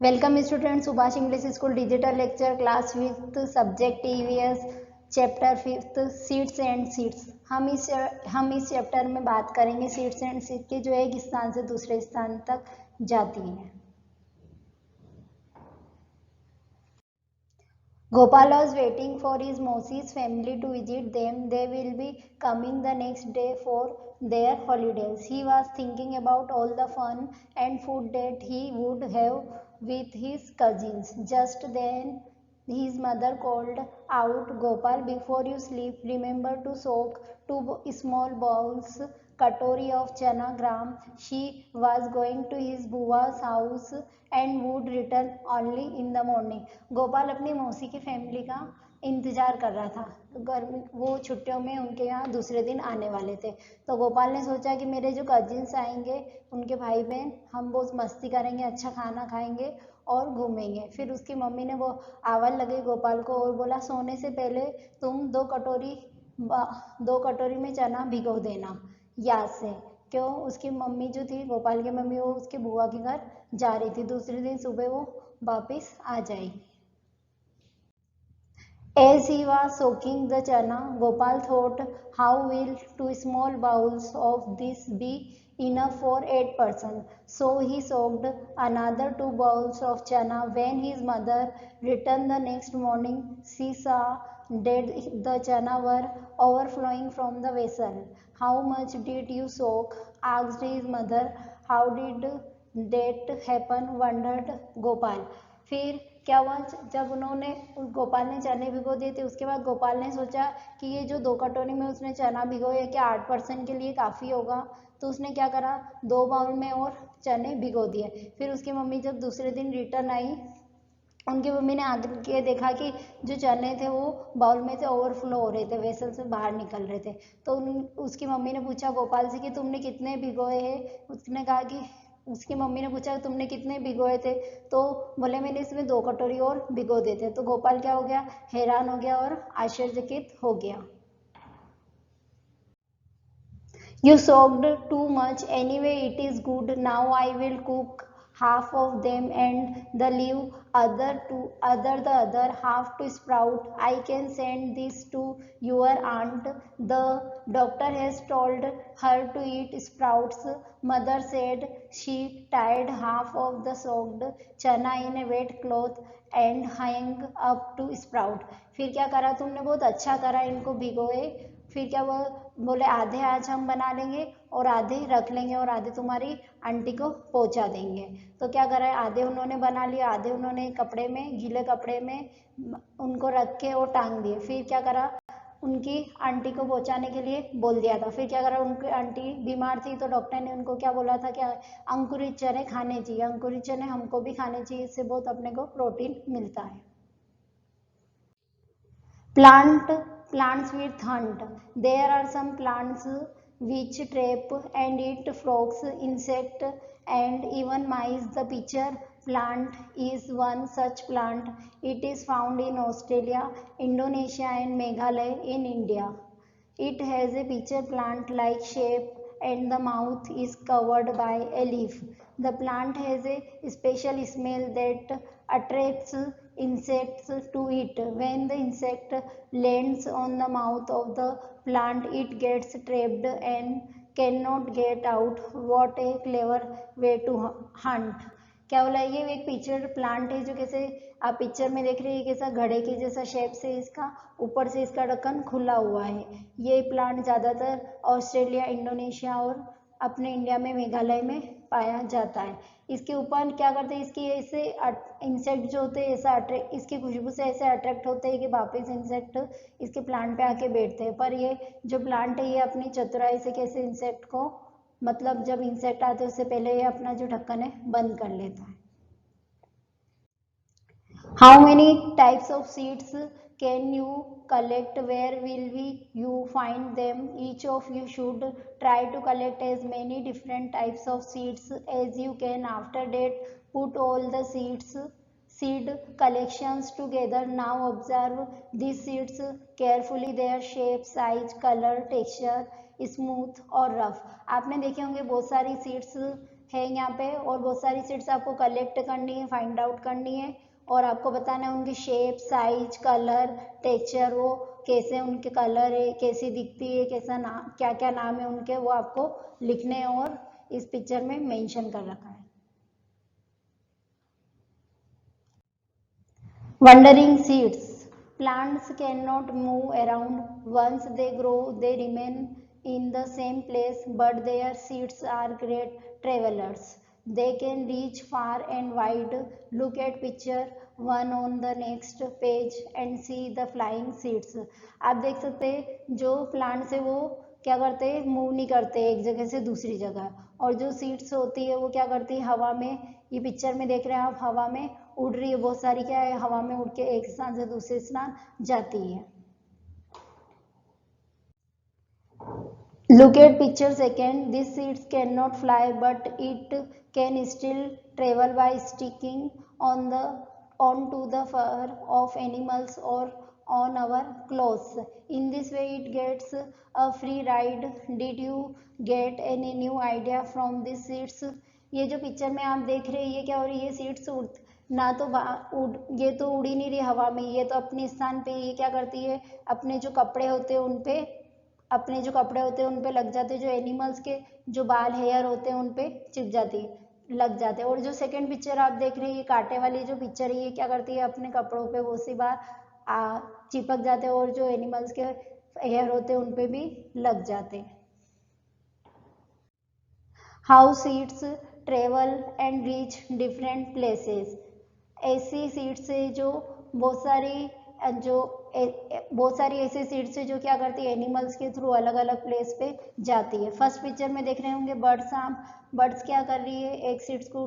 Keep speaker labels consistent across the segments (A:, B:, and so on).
A: Welcome student, Subhash English school digital lecture class 5th subject EVS chapter 5th seeds and seeds. हम इस chapter में बात करेंगे seeds and seeds की, जो एक स्थान से दूसरे स्थान तक जाती हैं। Gopal was waiting for his Mosi's family to visit them. They will be coming the next day for their holidays. He was thinking about all the fun and food that he would have with his cousins. Just then his mother called out, Gopal, before you sleep, remember to soak 2 small bowls katori of chana gram. She was going to his bua's house and would return only in the morning. Gopal अपनी मौसी की family का इंतजार कर रहा था। गर्मी वो छुट्टियों में उनके यहाँ दूसरे दिन आने वाले थे। तो गोपाल ने सोचा कि मेरे जो कजिन्स आएंगे, उनके भाई बहन, हम बहुत मस्ती करेंगे, अच्छा खाना खाएंगे और घूमेंगे। फिर उसकी मम्मी ने वो आवाज़ लगी गोपाल को और बोला, सोने से पहले तुम 2 कटोरी में चना भिगो देना याद से। क्यों? उसकी मम्मी जो थी, गोपाल की मम्मी, वो उसके बुआ के घर जा रही थी, दूसरे दिन सुबह वो वापिस आ जाएगी। As he was soaking the chana, Gopal thought, how will 2 small bowls of this be enough for 8 persons? So he soaked another 2 bowls of chana. When his mother returned the next morning, she saw that the chana were overflowing from the vessel. How much did you soak? Asked his mother. How did that happen? Wondered Gopal. फिर क्या हुआ, जब उन्होंने गोपाल ने चने भिगो दिए थे, उसके बाद गोपाल ने सोचा कि ये जो 2 कटोरी में उसने चना भिगोए, क्या 8% के लिए काफ़ी होगा। तो उसने क्या करा, 2 बाउल में और चने भिगो दिए। फिर उसकी मम्मी जब दूसरे दिन रिटर्न आई, उनकी मम्मी ने आगे देखा कि जो चने थे वो बाउल में से ओवरफ्लो हो रहे थे, वेसल से बाहर निकल रहे थे। तो उसकी मम्मी ने पूछा गोपाल से कि तुमने कितने भिगोए हैं। उसने कहा कि उसकी मम्मी ने पूछा तुमने कितने भिगोए थे, तो बोले मैंने इसमें 2 कटोरी और भिगो देते। तो गोपाल क्या हो गया, हैरान हो गया और आश्चर्यचकित हो गया। You soaked too much. Anyway, it is good. Now I will cook half of them and leave the other half to sprout. I can send this to your aunt. The doctor has told her to eat sprouts. Mother said. She tied half of the soaked chana in a wet cloth and hung up to sprout. फिर क्या करा तुमने, बहुत अच्छा करा इनको भिगोए। फिर क्या वो बोले, आधे आज हम बना लेंगे और आधे रख लेंगे और आधे तुम्हारी आंटी को पहुंचा देंगे। तो क्या करा, आधे उन्होंने बना लिया, आधे उन्होंने कपड़े में, गीले कपड़े में उनको रख के और टांग दिए। फिर क्या करा, उनकी आंटी को पहुंचाने के लिए बोल दिया था। फिर क्या करा, उनकी आंटी बीमार थी, तो डॉक्टर ने उनको क्या बोला था, क्या अंकुरित चने खाने चाहिए। अंकुरित चने हमको भी खाने चाहिए, इससे बहुत अपने को प्रोटीन मिलता है। Plants with hunt. There are some plants which trap and eat frogs, insects, and even mice. The pitcher plant is one such plant. It is found in Australia, Indonesia, and Meghalaya in India. It has a pitcher plant-like shape and the mouth is covered by a leaf. The plant has a special smell that attracts insects to it. When the insect lands on the mouth of the plant, it gets trapped and cannot get out. What a clever way to hunt. क्या बोला, ये एक pitcher plant है, जो कैसे आप picture में देख रहे हैं, कैसा घड़े के जैसा शेप से इसका ऊपर से इसका ढक्कन खुला हुआ है। ये प्लांट ज़्यादातर ऑस्ट्रेलिया, इंडोनेशिया और अपने इंडिया में मेघालय में पाया जाता है। इसके ऊपर क्या करते हैं, इसकी ऐसे इंसेक्ट जो होते हैं ऐसा अट्रैक्ट, इसकी खुशबू से ऐसे अट्रैक्ट होते हैं कि वापस इंसेक्ट इसके प्लांट पे आके बैठते हैं। पर ये जो प्लांट है, ये अपनी चतुराई से कैसे इंसेक्ट को, मतलब जब इंसेक्ट आते हैं उससे पहले ये अपना जो ढक्कन है बंद कर लेता है। How many types of seeds can you collect? Where will you find them? Each of you should try to collect as many different types of seeds as you can. After that, put all the seed collections together. Now observe these seeds carefully, their shape, size, color, texture, smooth और rough. आपने देखे होंगे बहुत सारी seeds है यहाँ पे, और बहुत सारी सीड्स आपको कलेक्ट करनी है, फाइंड आउट करनी है, और आपको बताना है उनकी शेप, साइज, कलर, टेक्सचर, वो कैसे उनके कलर है, कैसी दिखती है, कैसा नाम, क्या क्या नाम है उनके, वो आपको लिखने हैं और इस पिक्चर में मेंशन कर रखा है। Wandering seeds. Plants cannot move around. Once they grow, they remain in the same place, but their seeds are great travelers. They can reach far and wide. Look at picture 1 on the next page and see the flying seeds. आप देख सकते हैं जो plants है वो क्या करते हैं, मूव नहीं करते एक जगह से दूसरी जगह, और जो सीड्स होती है वो क्या करती है, हवा में, ये पिक्चर में देख रहे हैं आप, हवा में उड़ रही है, बहुत सारी क्या है, हवा में उड़ के एक स्थान से दूसरे स्थान जाती है। Look at picture second. These seeds cannot fly, but it can still travel by sticking onto the fur of animals or on our clothes. In this way, it gets a free ride. Did you get any new idea from these seeds? ये जो picture में आप देख रहे हैं ये क्या हो रही है, सीड्स ना तो ये तो उड़ ही नहीं रही हवा में, ये तो अपने स्थान पे, ये क्या करती है, अपने जो कपड़े होते हैं उन पे, अपने जो कपड़े होते हैं उन पे लग जाते हैं, जो एनिमल्स के जो बाल हेयर होते हैं उन पे चिप जाती है, लग जाते हैं। और जो सेकंड पिक्चर आप देख रहे हैं, ये कांटे वाली जो पिक्चर है, ये क्या करती है, अपने कपड़ों पे वो सी बार चिपक जाते हैं, और जो एनिमल्स के हेयर होते हैं उन पे भी लग जाते हैं। How seeds travel and reach different places. ऐसी सीड्स है जो बहुत सारी बहुत सारी ऐसी सीड्स है जो क्या करती है, एनिमल्स के थ्रू अलग अलग प्लेस पे जाती है। फर्स्ट पिक्चर में देख रहे होंगे बर्ड्स, आप बर्ड्स क्या कर रही है, एक सीड्स को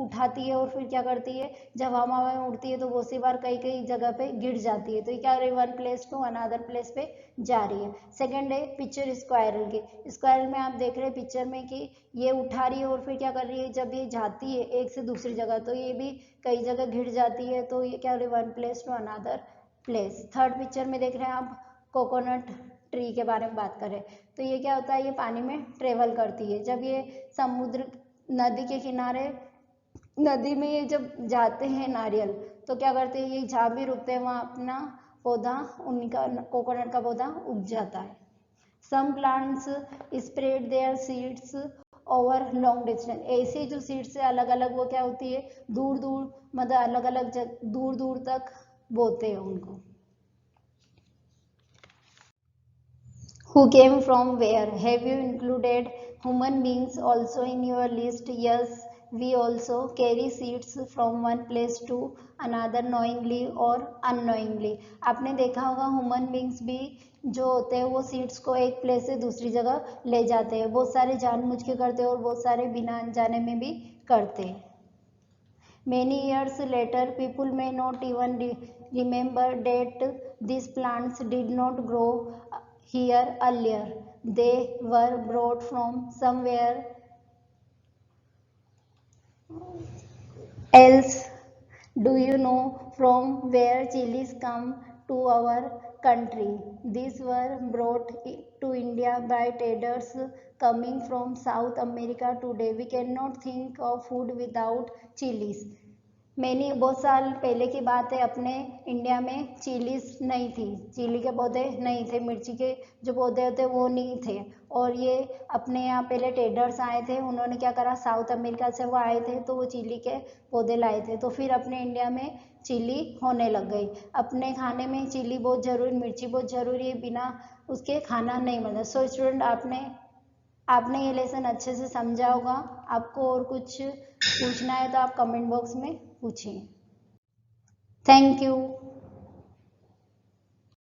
A: उठाती है और फिर क्या करती है, जब हवा में उड़ती है तो बहुत सी बार कई कई जगह पे गिर जाती है, तो ये क्या कर रही है, one place to another place पे जा रही है। सेकेंड है पिक्चर स्क्वायरल की। स्क्वायरल में आप देख रहे हैं पिक्चर में कि ये उठा रही है और फिर क्या कर रही है, जब ये जाती है एक से दूसरी जगह तो ये भी कई जगह गिर जाती है, तो ये क्या कर रही है, one place to another place. Third picture में देख रहे हैं आप कोकोनट ट्री के बारे में बात करें, तो ये क्या होता है, ये पानी में ट्रेवल करती है। जब ये समुद्र, नदी के किनारे, नदी में ये जब जाते हैं नारियल, तो क्या करते हैं, ये जहाँ भी रुकते हैं वहाँ अपना पौधा, उनका कोकोनट का पौधा उग जाता है। Some plants spread their seeds over long distance. ऐसी जो सीड्स है अलग अलग, वो क्या होती है, दूर दूर, मतलब अलग अलग दूर दूर तक बोते हैं उनको। Who came from where? Have you included human beings also in your list? Yes, we also carry seeds from one place to another knowingly or unknowingly. आपने देखा होगा ह्यूमन बींग्स भी जो होते हैं वो सीड्स को एक प्लेस से दूसरी जगह ले जाते हैं, बहुत सारे जानबूझ के करते हैं और बहुत सारे बिना अनजाने में भी करते हैं। Many years later, people may not even remember that these plants did not grow here earlier. They were brought from somewhere else. Do you know from where chilies come to our country? These were brought to India by traders coming from South America today. We cannot think of food without chilies. मैंने बहुत साल पहले की बात है, अपने India में chillies नहीं थी, चिली के पौधे नहीं थे, मिर्ची के जो पौधे होते वो नहीं थे, और ये अपने यहाँ पहले ट्रेडर्स आए थे, उन्होंने क्या करा, साउथ अमेरिका से वो आए थे तो वो चिली के पौधे लाए थे, तो फिर अपने इंडिया में चिली होने लग गई। अपने खाने में चिली बहुत जरूरी, मिर्ची बहुत जरूरी है, बिना उसके खाना नहीं बनता। सो स्टूडेंट, आपने ये लेसन अच्छे से समझा होगा। आपको और कुछ पूछना है तो आप कमेंट बॉक्स में पूछिए। Thank you.